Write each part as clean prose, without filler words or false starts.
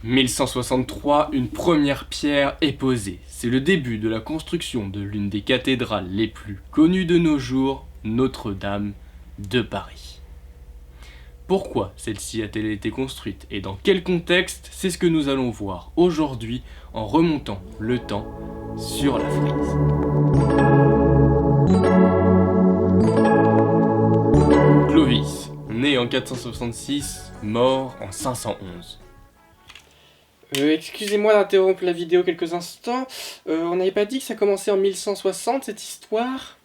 1163, une première pierre est posée. C'est le début de la construction de l'une des cathédrales les plus connues de nos jours, Notre-Dame de Paris. Pourquoi celle-ci a-t-elle été construite et dans quel contexte? C'est ce que nous allons voir aujourd'hui en remontant le temps sur la frise. Clovis, né en 466, mort en 511. Excusez-moi d'interrompre la vidéo quelques instants. On n'avait pas dit que ça commençait en 1160 cette histoire?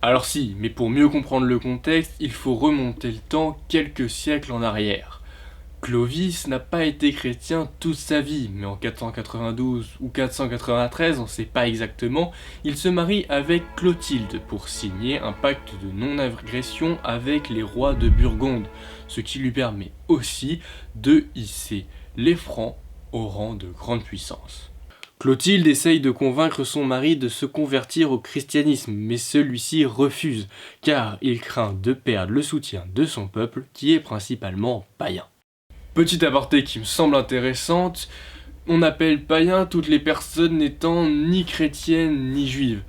Alors si, mais pour mieux comprendre le contexte, il faut remonter le temps quelques siècles en arrière. Clovis n'a pas été chrétien toute sa vie, mais en 492 ou 493, on ne sait pas exactement, il se marie avec Clotilde pour signer un pacte de non-agression avec les rois de Burgonde, ce qui lui permet aussi de hisser les Francs au rang de grande puissance. Clotilde essaye de convaincre son mari de se convertir au christianisme, mais celui-ci refuse, car il craint de perdre le soutien de son peuple, qui est principalement païen. Petite aparté qui me semble intéressante, on appelle païen toutes les personnes n'étant ni chrétiennes ni juives.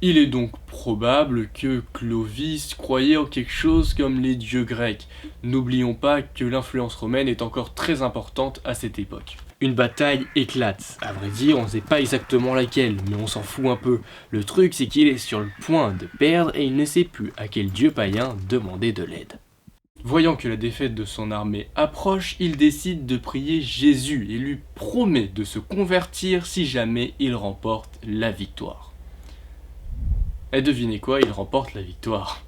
Il est donc probable que Clovis croyait en quelque chose comme les dieux grecs. N'oublions pas que l'influence romaine est encore très importante à cette époque. Une bataille éclate. À vrai dire, on ne sait pas exactement laquelle, mais on s'en fout un peu. Le truc, c'est qu'il est sur le point de perdre et il ne sait plus à quel dieu païen demander de l'aide. Voyant que la défaite de son armée approche, il décide de prier Jésus et lui promet de se convertir si jamais il remporte la victoire. Et devinez quoi, il remporte la victoire.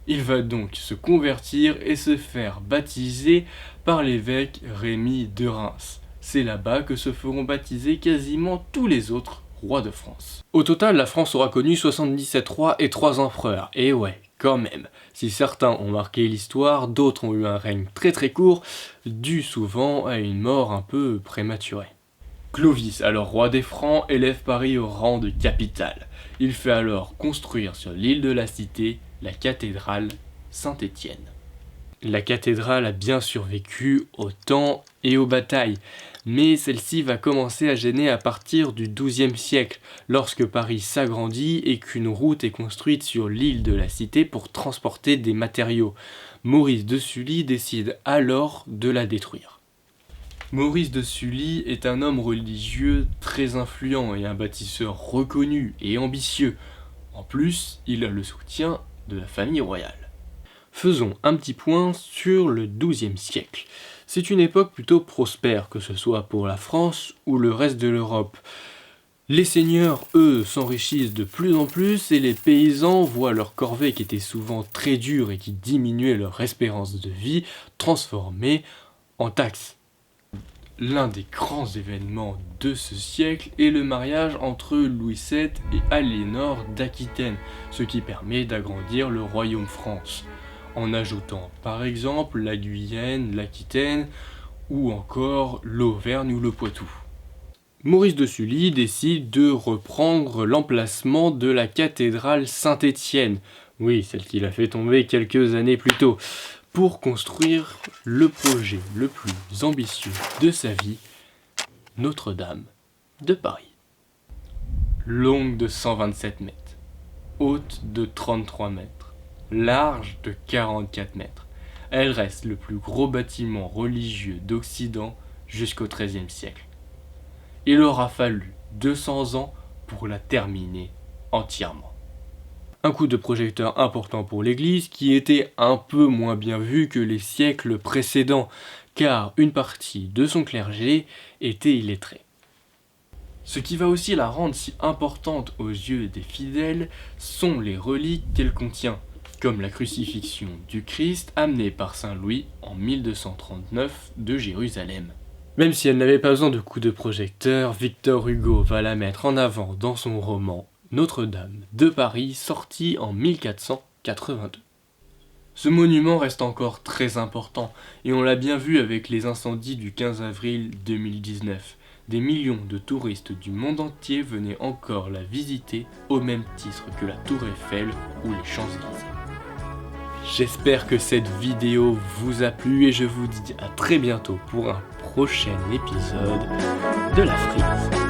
Il va donc se convertir et se faire baptiser par l'évêque Rémi de Reims. C'est là-bas que se feront baptiser quasiment tous les autres rois de France. Au total, la France aura connu 77 rois et 3 empereurs. Et ouais, quand même. Si certains ont marqué l'histoire, d'autres ont eu un règne très très court, dû souvent à une mort un peu prématurée. Clovis, alors roi des Francs, élève Paris au rang de capitale. Il fait alors construire sur l'île de la Cité la cathédrale Saint-Étienne. La cathédrale a bien survécu au temps et aux batailles, mais celle-ci va commencer à gêner à partir du XIIe siècle, lorsque Paris s'agrandit et qu'une route est construite sur l'île de la Cité pour transporter des matériaux. Maurice de Sully décide alors de la détruire. Maurice de Sully est un homme religieux très influent et un bâtisseur reconnu et ambitieux. En plus, il a le soutien de la famille royale. Faisons un petit point sur le XIIe siècle. C'est une époque plutôt prospère, que ce soit pour la France ou le reste de l'Europe. Les seigneurs, eux, s'enrichissent de plus en plus et les paysans voient leur corvée, qui était souvent très dure et qui diminuait leur espérance de vie, transformée en taxes. L'un des grands événements de ce siècle est le mariage entre Louis VII et Aliénor d'Aquitaine, ce qui permet d'agrandir le royaume France, en ajoutant par exemple la Guyenne, l'Aquitaine ou encore l'Auvergne ou le Poitou. Maurice de Sully décide de reprendre l'emplacement de la cathédrale Saint-Étienne, oui, celle qu'il a fait tomber quelques années plus tôt, pour construire le projet le plus ambitieux de sa vie, Notre-Dame de Paris. Longue de 127 mètres, haute de 33 mètres, large de 44 mètres, elle reste le plus gros bâtiment religieux d'Occident jusqu'au XIIIe siècle. Il aura fallu 200 ans pour la terminer entièrement. Un coup de projecteur important pour l'église qui était un peu moins bien vu que les siècles précédents, car une partie de son clergé était illettrée. Ce qui va aussi la rendre si importante aux yeux des fidèles sont les reliques qu'elle contient, comme la crucifixion du Christ amenée par Saint Louis en 1239 de Jérusalem. Même si elle n'avait pas besoin de coup de projecteur, Victor Hugo va la mettre en avant dans son roman Notre-Dame de Paris, sorti en 1482. Ce monument reste encore très important, et on l'a bien vu avec les incendies du 15 avril 2019. Des millions de touristes du monde entier venaient encore la visiter au même titre que la Tour Eiffel ou les Champs-Élysées. J'espère que cette vidéo vous a plu et je vous dis à très bientôt pour un prochain épisode de La Frise.